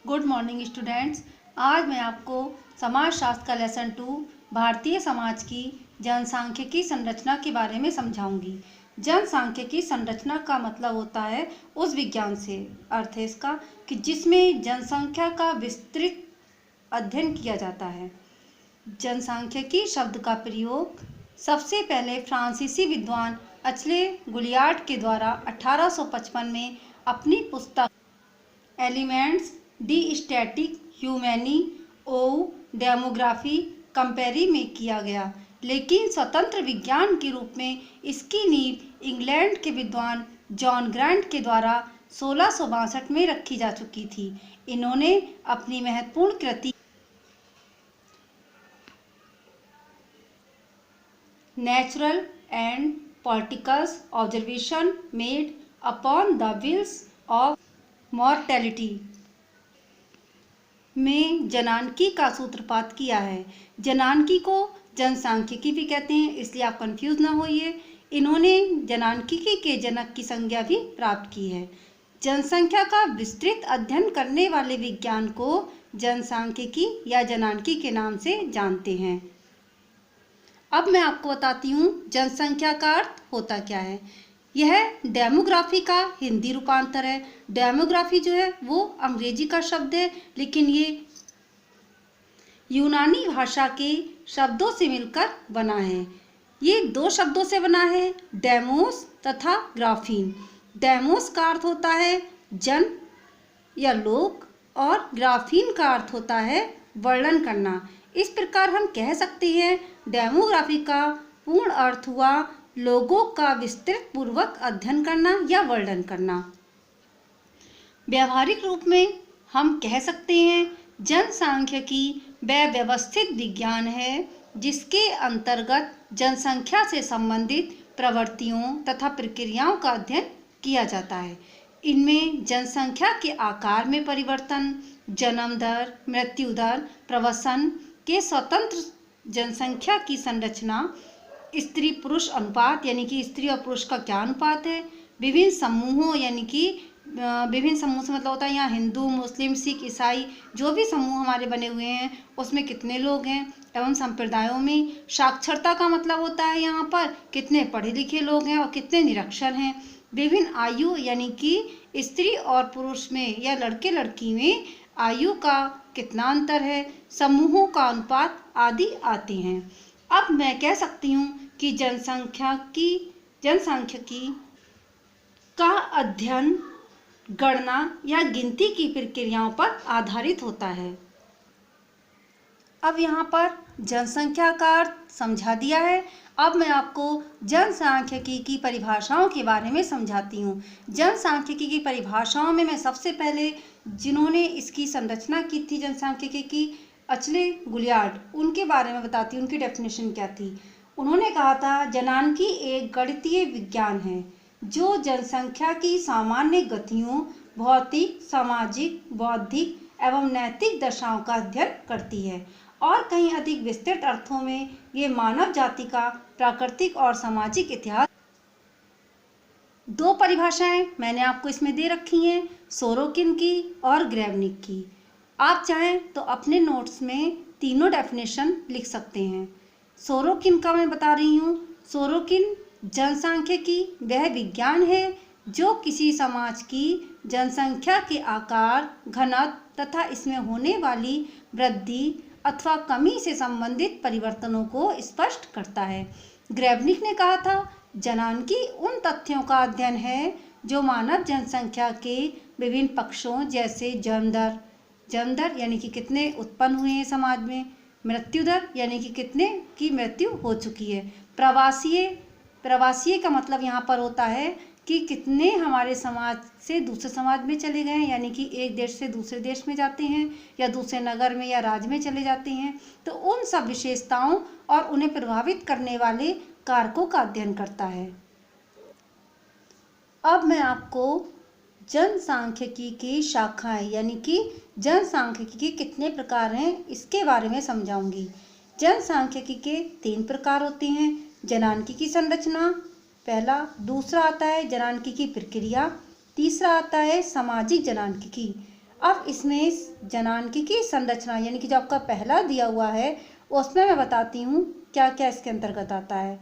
Good morning students. आज मैं आपको समाज शास्त्र का लेसन 2 भारतीय समाज की जनसांख्यिकी संरचना के बारे में समझाऊंगी। जनसांख्यिकी संरचना का मतलब होता है उस विज्ञान से अर्थ है इसका कि जिसमें जनसंख्या का विस्तृत अध्ययन किया जाता है। जनसांख्यिकी शब्द का प्रयोग सबसे पहले फ्रांसीसी विद्वान अचले गुलियार्ड के द्वारा 1855 में अपनी पुस्तक एलिमेंट्स डी स्टैटिक ह्यूमैनी ओ डेमोग्राफी कंपेरी में किया गया, लेकिन स्वतंत्र विज्ञान के रूप में इसकी नींव इंग्लैंड के विद्वान जॉन ग्रांट के द्वारा 1662 में रखी जा चुकी थी। इन्होंने अपनी महत्वपूर्ण कृति natural and politicals observation made upon the bills of mortality में जनानकी का सूत्रपात किया है। जनानकी को जनसांख्यिकी भी कहते हैं, इसलिए आप कंफ्यूज ना होइए। इन्होंने जनानकीकी के जनक की संज्ञा भी प्राप्त की है। जनसंख्या का विस्तृत अध्ययन करने वाले विज्ञान को जनसांख्यिकी या जनानकी के नाम से जानते हैं। अब मैं आपको बताती हूँ जनसंख्या का अर्थ होता क्या है। यह डेमोग्राफी का हिंदी रूपांतर है। डेमोग्राफी जो है वो अंग्रेजी का शब्द है, लेकिन ये यूनानी भाषा के शब्दों से मिलकर बना है। ये दो शब्दों से बना है, डेमोस तथा ग्राफीन। डेमोस का अर्थ होता है जन या लोक और ग्राफीन का अर्थ होता है वर्णन करना। इस प्रकार हम कह सकते हैं डेमोग्राफी का पूर्ण अर्थ हुआ लोगों का विस्तृत पूर्वक अध्ययन करना या वर्णन करना। व्यावहारिक रूप में हम कह सकते हैं जनसांख्यिकी वह व्यवस्थित विज्ञान है जिसके अंतर्गत जनसंख्या से संबंधित प्रवृत्तियों तथा प्रक्रियाओं का अध्ययन किया जाता है। इनमें जनसंख्या के आकार में परिवर्तन, जन्म दर, मृत्यु दर, प्रवसन के स्वतंत्र जनसंख्या की संरचना, स्त्री पुरुष अनुपात यानी कि स्त्री और पुरुष का क्या अनुपात है, विभिन्न समूहों यानी कि विभिन्न समूह से मतलब होता है यहाँ हिंदू, मुस्लिम, सिख, ईसाई जो भी समूह हमारे बने हुए हैं उसमें कितने लोग हैं, एवं संप्रदायों में साक्षरता का मतलब होता है यहाँ पर कितने पढ़े लिखे लोग हैं और कितने निरक्षर हैं, विभिन्न आयु यानी कि स्त्री और पुरुष में या लड़के लड़की में आयु का कितना अंतर है, समूहों का अनुपात आदि आते हैं। अब मैं कह सकती हूँ कि जनसांख्यिकी का अध्ययन गणना या गिनती की प्रक्रियाओं पर आधारित होता है। अब यहाँ पर जनसंख्या का अर्थ समझा दिया है। अब मैं आपको जनसांख्यिकी की परिभाषाओं के बारे में समझाती हूँ। जनसांख्यिकी की परिभाषाओं में मैं सबसे पहले जिन्होंने इसकी संरचना की थी जनसांख्यिकी की, अचले गुलियार्ड, उनके बारे में बताती हूँ उनकी डेफिनेशन क्या थी। उन्होंने कहा था जनानकी एक गणितीय विज्ञान है जो जनसंख्या की सामान्य गतियों, भौतिक, सामाजिक, बौद्धिक एवं नैतिक दशाओं का अध्ययन करती है और कहीं अधिक विस्तृत अर्थों में ये मानव जाति का प्राकृतिक और सामाजिक इतिहास। दो परिभाषाएं मैंने आपको इसमें दे रखी हैं, सोरोकिन की और ग्रेवनिक की। आप चाहें तो अपने नोट्स में तीनों डेफिनेशन लिख सकते हैं। सोरोकिन का मैं बता रही हूँ। सोरोकिन जनसांख्यिकी वह विज्ञान है जो किसी समाज की जनसंख्या के आकार, घनत्व तथा इसमें होने वाली वृद्धि अथवा कमी से संबंधित परिवर्तनों को स्पष्ट करता है। ग्रेवनिक ने कहा था जनानकी उन तथ्यों का अध्ययन है जो मानव जनसंख्या के विभिन्न पक्षों जैसे जन्म दर यानी कि कितने उत्पन्न हुए हैं समाज में, मृत्यु दर यानी कि कितने की मृत्यु हो चुकी है, प्रवासीय का मतलब यहाँ पर होता है कि कितने हमारे समाज से दूसरे समाज में चले गए हैं, यानी कि एक देश से दूसरे देश में जाते हैं या दूसरे नगर में या राज्य में चले जाते हैं, तो उन सब विशेषताओं और उन्हें प्रभावित करने वाले कारकों का अध्ययन करता है। अब मैं आपको जनसांख्यिकी की शाखाएं यानी कि जनसांख्यिकी के कितने प्रकार हैं इसके बारे में समझाऊंगी। जनसांख्यिकी के 3 प्रकार होते हैं। जनानकी की संरचना पहला, दूसरा आता है जनानकी की प्रक्रिया, तीसरा आता है सामाजिक जनानकीकी। अब इसमें जनांकिकी संरचना यानी कि जो आपका पहला दिया हुआ है उसमें मैं बताती हूँ क्या क्या इसके अंतर्गत आता है।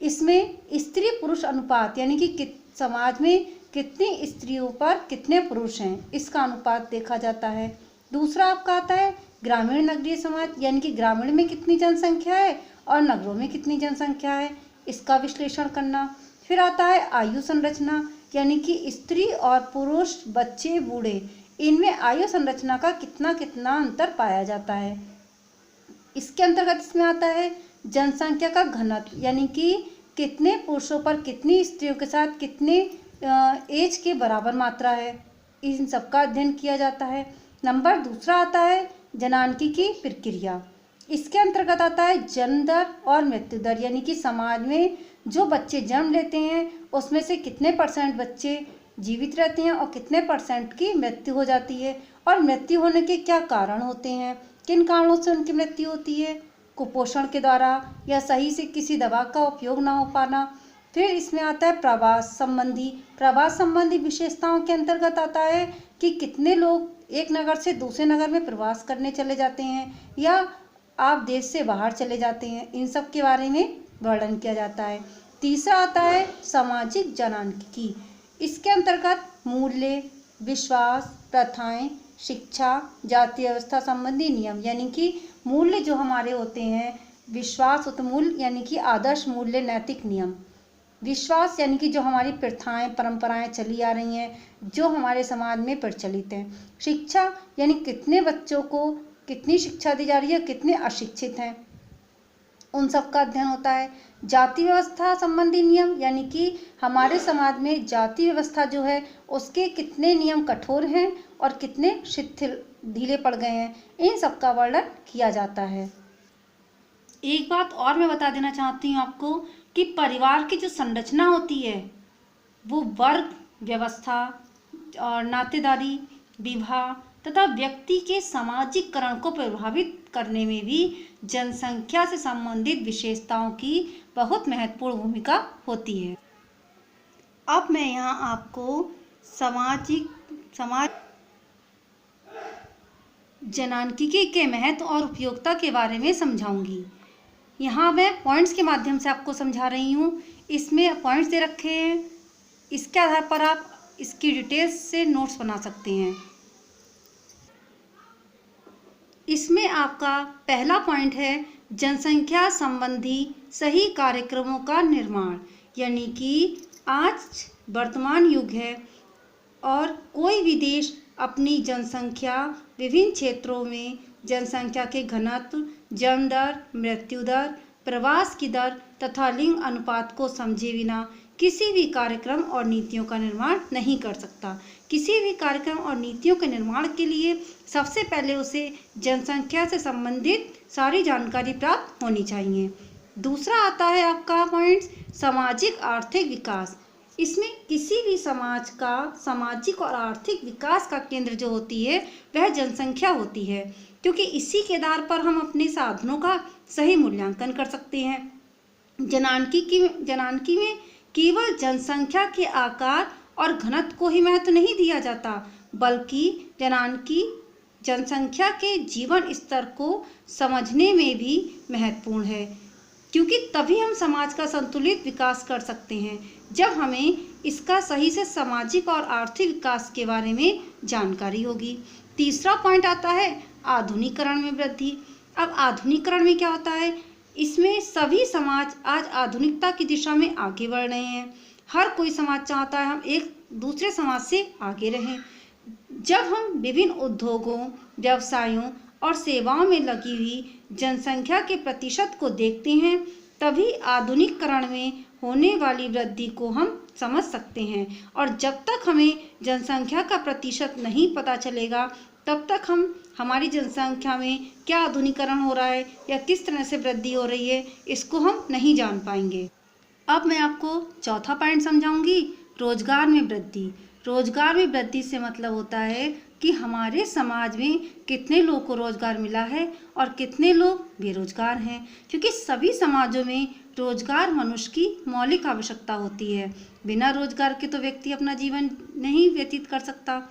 इसमें स्त्री पुरुष अनुपात यानी कि समाज में कितनी स्त्रियों पर कितने पुरुष हैं इसका अनुपात देखा जाता है। दूसरा आपका आता है ग्रामीण नगरीय समाज यानी कि ग्रामीण में कितनी जनसंख्या है और नगरों में कितनी जनसंख्या है इसका विश्लेषण करना। फिर आता है आयु संरचना यानी कि स्त्री और पुरुष बच्चे बूढ़े इनमें आयु संरचना का कितना कितना अंतर पाया जाता है। इसके अंतर्गत इसमें आता है जनसंख्या का घनत्व यानी कि कितने पुरुषों पर कितनी स्त्रियों के साथ कितने एज के बराबर मात्रा है, इन सब का अध्ययन किया जाता है। नंबर दूसरा आता है जनांकिकी प्रक्रिया। इसके अंतर्गत आता है जन्म दर और मृत्यु दर यानी कि समाज में जो बच्चे जन्म लेते हैं उसमें से कितने % बच्चे जीवित रहते हैं और कितने % की मृत्यु हो जाती है और मृत्यु होने के क्या कारण होते हैं, किन कारणों से उनकी मृत्यु होती है, कुपोषण के द्वारा या सही से किसी दवा का उपयोग ना हो पाना। फिर इसमें आता है प्रवास संबंधी विशेषताओं के अंतर्गत आता है कि कितने लोग एक नगर से दूसरे नगर में प्रवास करने चले जाते हैं या आप देश से बाहर चले जाते हैं, इन सब के बारे में वर्णन किया जाता है। तीसरा आता है सामाजिक जनांकिकी। इसके अंतर्गत मूल्य, विश्वास, प्रथाएं, शिक्षा, जाति व्यवस्था संबंधी नियम यानी कि मूल्य जो हमारे होते हैं, विश्वास उत्मूल्य यानी कि आदर्श मूल्य नैतिक नियम, विश्वास यानी कि जो हमारी प्रथाएं परंपराएं चली आ रही हैं जो हमारे समाज में प्रचलित हैं, शिक्षा यानी कितने बच्चों को कितनी शिक्षा दी जा रही है, कितने अशिक्षित हैं, उन सब का अध्ययन होता है। जाति व्यवस्था संबंधी नियम यानी कि हमारे समाज में जाति व्यवस्था जो है उसके कितने नियम कठोर हैं और कितने शिथिल ढीले पड़ गए हैं, इन सब का वर्णन किया जाता है। एक बात और मैं बता देना चाहती हूँ आपको कि परिवार की जो संरचना होती है वो वर्ग व्यवस्था और नातेदारी, विवाह तथा व्यक्ति के सामाजिककरण को प्रभावित करने में भी जनसंख्या से संबंधित विशेषताओं की बहुत महत्वपूर्ण भूमिका होती है। अब मैं यहाँ आपको समाज जनांकिकी के महत्व और उपयोगिता के बारे में समझाऊंगी। यहाँ मैं पॉइंट्स के माध्यम से आपको समझा रही हूँ। इसमें पॉइंट्स दे रखे हैं, इसके आधार पर आप इसकी डिटेल्स से नोट्स बना सकते हैं। इसमें आपका पहला पॉइंट है जनसंख्या संबंधी सही कार्यक्रमों का निर्माण यानी कि आज वर्तमान युग है और कोई भी देश अपनी जनसंख्या विभिन्न क्षेत्रों में जनसंख्या के घनत्व, जन्म दर, मृत्यु दर, प्रवास की दर तथा लिंग अनुपात को समझे बिना किसी भी कार्यक्रम और नीतियों का निर्माण नहीं कर सकता। किसी भी कार्यक्रम और नीतियों के निर्माण के लिए सबसे पहले उसे जनसंख्या से संबंधित सारी जानकारी प्राप्त होनी चाहिए। दूसरा आता है आपका पॉइंट सामाजिक आर्थिक विकास। इसमें किसी भी समाज का सामाजिक और आर्थिक विकास का केंद्र जो होती है वह जनसंख्या होती है, क्योंकि इसी के आधार पर हम अपने साधनों का सही मूल्यांकन कर सकते हैं। जनांकी में केवल जनसंख्या के आकार और घनत्व को ही महत्व नहीं दिया जाता, बल्कि जनांकी जनसंख्या के जीवन स्तर को समझने में भी महत्वपूर्ण है, क्योंकि तभी हम समाज का संतुलित विकास कर सकते हैं जब हमें इसका सही से सामाजिक और आर्थिक विकास के बारे में जानकारी होगी। तीसरा पॉइंट आता है आधुनिकीकरण में वृद्धि। अब आधुनिकीकरण में क्या होता है, इसमें सभी समाज आज आधुनिकता की दिशा में आगे बढ़ रहे हैं। हर कोई समाज चाहता है हम एक दूसरे समाज से आगे रहें। जब हम विभिन्न उद्योगों, व्यवसायों और सेवाओं में लगी हुई जनसंख्या के प्रतिशत को देखते हैं, तभी आधुनिकीकरण में होने वाली वृद्धि को हम समझ सकते हैं। और जब तक हमें जनसंख्या का प्रतिशत नहीं पता चलेगा, तब तक हम हमारी जनसंख्या में क्या आधुनिकीकरण हो रहा है या किस तरह से वृद्धि हो रही है, इसको हम नहीं जान पाएंगे। अब मैं आपको चौथा पॉइंट समझाऊंगी, रोजगार में वृद्धि। रोजगार में वृद्धि से मतलब होता है कि हमारे समाज में कितने लोगों को रोजगार मिला है और कितने लोग बेरोजगार हैं, क्योंकि सभी समाजों में रोजगार मनुष्य की मौलिक आवश्यकता होती है। बिना रोजगार के तो व्यक्ति अपना जीवन नहीं व्यतीत कर सकता।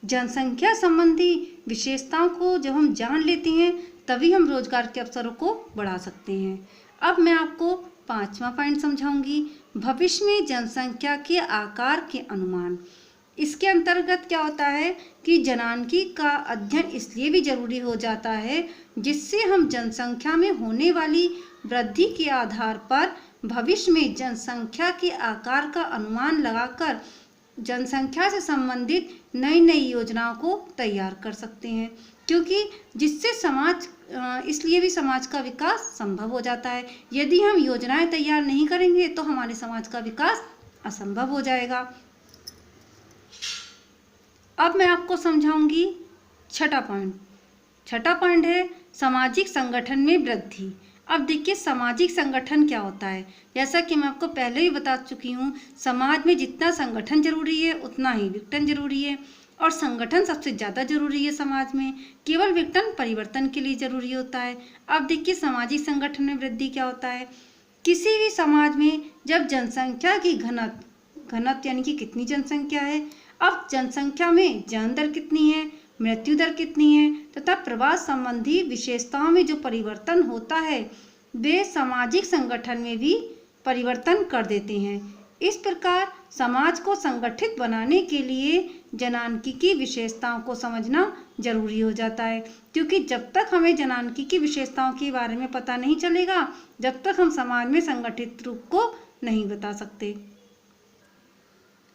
जनसंख्या संबंधी विशेषताओं को जब हम जान लेते हैं तभी हम रोजगार के अवसरों को बढ़ा सकते हैं। अब मैं आपको 5वां पॉइंट समझाऊंगी, भविष्य में जनसंख्या के आकार के अनुमान। इसके अंतर्गत क्या होता है कि जनानकी का अध्ययन इसलिए भी जरूरी हो जाता है जिससे हम जनसंख्या में होने वाली वृद्धि के आधार पर भविष्य में जनसंख्या के आकार का अनुमान लगाकर जनसंख्या से संबंधित नई नई योजनाओं को तैयार कर सकते हैं, क्योंकि जिससे इसलिए भी समाज का विकास संभव हो जाता है। यदि हम योजनाएं तैयार नहीं करेंगे तो हमारे समाज का विकास असंभव हो जाएगा। अब मैं आपको समझाऊंगी छठा पॉइंट है सामाजिक संगठन में वृद्धि। अब देखिए सामाजिक संगठन क्या होता है। जैसा कि मैं आपको पहले ही बता चुकी हूँ, समाज में जितना संगठन जरूरी है उतना ही विघटन जरूरी है, और संगठन सबसे ज़्यादा जरूरी है समाज में, केवल विघटन परिवर्तन के लिए जरूरी होता है। अब देखिए सामाजिक संगठन में वृद्धि क्या होता है। किसी भी समाज में जब जनसंख्या की घनत्व यानी कि कितनी जनसंख्या है, अब जनसंख्या में जन्म दर कितनी है, मृत्यु दर कितनी है तथा प्रवास संबंधी विशेषताओं में जो परिवर्तन होता है वे सामाजिक संगठन में भी परिवर्तन कर देते हैं। इस प्रकार समाज को संगठित बनाने के लिए जनानकी विशेषताओं को समझना जरूरी हो जाता है, क्योंकि जब तक हमें जनानकी की विशेषताओं के बारे में पता नहीं चलेगा जब तक हम समाज में संगठित रूप को नहीं बता सकते।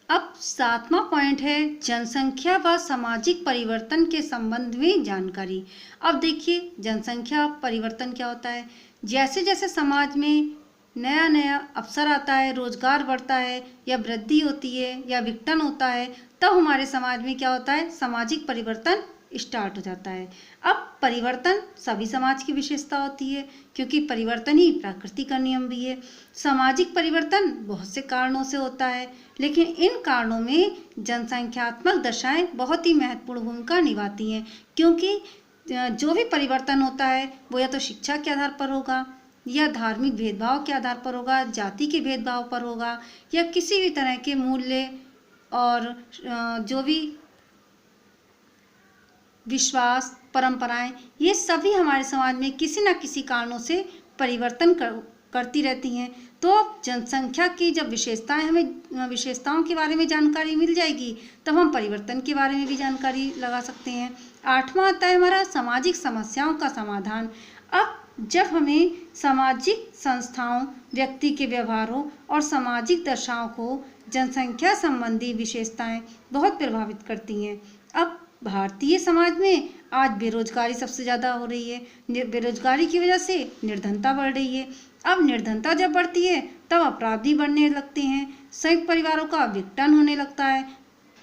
अब 7वां पॉइंट है जनसंख्या व सामाजिक परिवर्तन के संबंध में जानकारी। अब देखिए जनसंख्या परिवर्तन क्या होता है। जैसे जैसे समाज में नया नया अवसर आता है, रोजगार बढ़ता है या वृद्धि होती है या विघटन होता है, तब हमारे समाज में क्या होता है, सामाजिक परिवर्तन स्टार्ट हो जाता है। अब परिवर्तन सभी समाज की विशेषता होती है, क्योंकि परिवर्तन ही प्रकृति का नियम भी है। सामाजिक परिवर्तन बहुत से कारणों से होता है, लेकिन इन कारणों में जनसंख्यात्मक दशाएं बहुत ही महत्वपूर्ण भूमिका निभाती हैं, क्योंकि जो भी परिवर्तन होता है वो या तो शिक्षा के आधार पर होगा, या धार्मिक भेदभाव के आधार पर होगा, जाति के भेदभाव पर होगा, या किसी भी तरह के मूल्य और जो भी विश्वास परंपराएं, ये सभी हमारे समाज में किसी न किसी कारणों से परिवर्तन करती रहती हैं। तो अब जनसंख्या की जब हमें विशेषताओं के बारे में जानकारी मिल जाएगी तब हम परिवर्तन के बारे में भी जानकारी लगा सकते हैं। 8वां आता है हमारा सामाजिक समस्याओं का समाधान। अब जब हमें सामाजिक संस्थाओं, व्यक्ति के व्यवहारों और सामाजिक दशाओं को जनसंख्या संबंधी विशेषताएं बहुत प्रभावित करती हैं। अब भारतीय समाज में आज बेरोजगारी सबसे ज़्यादा हो रही है। बेरोजगारी की वजह से निर्धनता बढ़ रही है। अब निर्धनता जब बढ़ती है तब अपराधी बढ़ने लगते हैं, संयुक्त परिवारों का विघटन होने लगता है,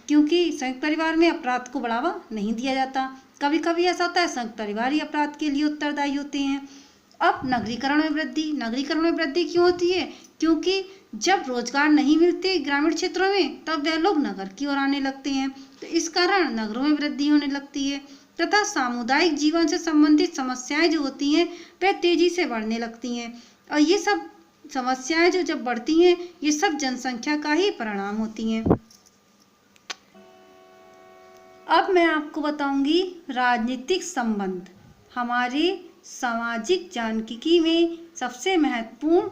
क्योंकि संयुक्त परिवार में अपराध को बढ़ावा नहीं दिया जाता। कभी कभी ऐसा होता है संयुक्त परिवार ही अपराध के लिए उत्तरदायी होते हैं। अब नगरीकरण में वृद्धि क्यों होती है, क्योंकि जब रोजगार नहीं मिलते ग्रामीण क्षेत्रों में तब वह लोग नगर की ओर आने लगते हैं, तो इस कारण नगरों में वृद्धि होने लगती है तथा सामुदायिक जीवन से संबंधित समस्याएं जो होती हैं वह तेजी से बढ़ने लगती हैं, और ये सब समस्याएं जो जब बढ़ती हैं ये सब जनसंख्या का ही परिणाम होती हैं। अब मैं आपको बताऊंगी राजनीतिक संबंध। हमारे सामाजिक जानकी में सबसे महत्वपूर्ण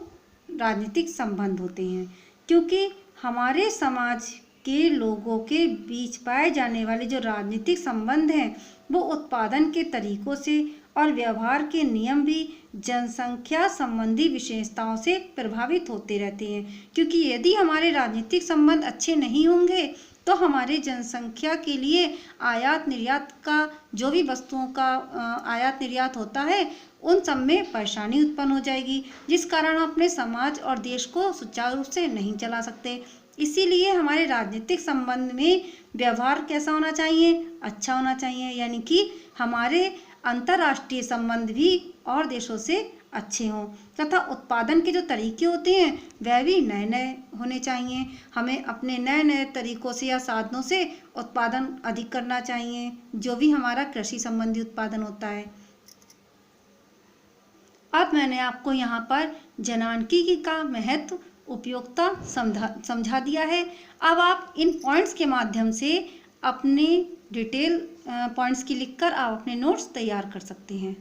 राजनीतिक संबंध होते हैं, क्योंकि हमारे समाज के लोगों के बीच पाए जाने वाले जो राजनीतिक संबंध हैं वो उत्पादन के तरीकों से और व्यवहार के नियम भी जनसंख्या संबंधी विशेषताओं से प्रभावित होते रहते हैं। क्योंकि यदि हमारे राजनीतिक संबंध अच्छे नहीं होंगे तो हमारे जनसंख्या के लिए आयात निर्यात का जो भी वस्तुओं का आयात निर्यात होता है उन सब में परेशानी उत्पन्न हो जाएगी, जिस कारण हम अपने समाज और देश को सुचारू रूप से नहीं चला सकते। इसीलिए हमारे राजनीतिक संबंध में व्यवहार कैसा होना चाहिए, अच्छा होना चाहिए, यानी कि हमारे अंतर्राष्ट्रीय संबंध भी और देशों से अच्छे हों तथा उत्पादन के जो तरीके होते हैं वह भी नए नए होने चाहिए। हमें अपने नए नए तरीकों से या साधनों से उत्पादन अधिक करना चाहिए, जो भी हमारा कृषि संबंधी उत्पादन होता है। अब मैंने आपको यहाँ पर जनानकी का महत्व, उपयोगिता समझा दिया है। अब आप इन पॉइंट्स के माध्यम से अपने डिटेल पॉइंट्स की लिखकर आप अपने नोट्स तैयार कर सकते हैं।